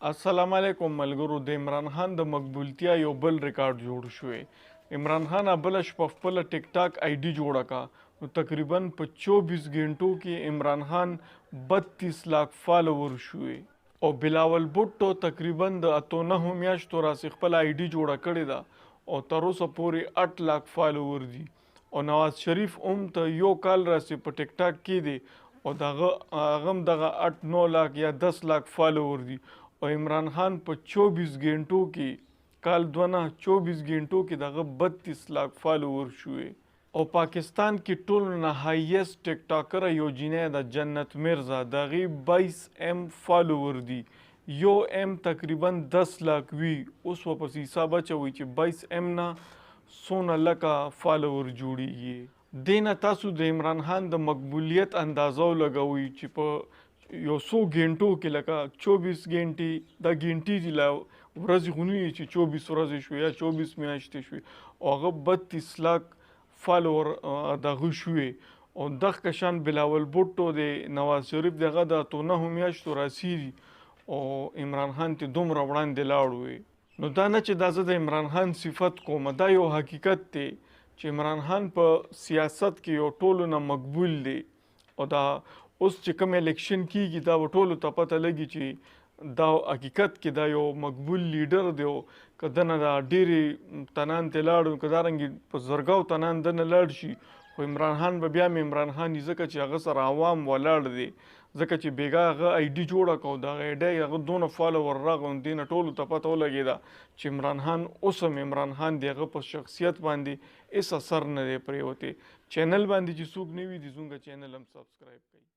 السلام علیکم ملګرو. د عمران خان د مقبولتیا یو بل ریکارډ جوړ شوی. عمران خان بله شپه خپله ټیک ټاک آی ډي جوړه کا نو تقریبا په 24 غنټو کې عمران خان 32 لاک فالوور شوی او بلاول بوټو تقریبا د 9 میاشتو راسې خپل آی ډي جوړه کړې ده او تر اوسه پورې 8 لاک فالوور دي او نواز شریف ته یو کال راسې په ټیک ټاک کې دی او هغه هم دغه 8-9 لاک یا 10 لاک فالوور دي او عمران خان په 24 غنټو کې کال 24 غنټو کې دغه 32 لاک فالوور شوی او پاکستان کې ټول نه هایست ټیک ټاکر یو جینۍ د جنت مرزا دغه 22 ایم فالوور دي. یو ایم تقریبا 10 لاک وی. اوس په حساب اچوي چې 22 ایم نه سونه لکه فالوور جوړیږي. دینه تاسو د عمران خان د مقبولیت اندازو لګوي چې په یو 100 غنټو کې لکه 24 غنټې د غنټې دی لا ورځې غونی چې 24 ورځې شو یا 24 میاشتې شوې او هغه 32 لاک فالوور دغه شوې او دغه کشان بلاول بوټو د نواز شریف دغه د 9 میاشتو راسیدي او عمران خان ته دومره وړاندې لاړ وي. نو دا نه چې دا زه د عمران خان صفت کوم، دا یو حقیقت دی چې عمران خان په سیاست کې یو ټولو نه مقبول دی او دا اوس چې کوم الیکشن کیږي دا ټولو ته پته لګي چې دا حقیقت کې دا یو مقبول لیډر دی او که دنه دا ډېرې تنان ته لاړو که دارنګې په زرګاو تنان دنه لاړ شي خو عمران خان به بیا هم عمران خان ځکه چې هغه سره عوام ولاړ دی ځکه چې بیګا هغه آی ډي جوړه کړه او دغه آی ډي هغه دونه فالوور راغی نو دې نه ټولو ته پته ولګېده چې عمران خان اوس هم عمران خان دی هغه په شخصیت باندې هېڅ اثر نه دی پرېوتی. چینل باندې چې څوک نه وي د زموږ چینل هم سبسکرایب کړئ.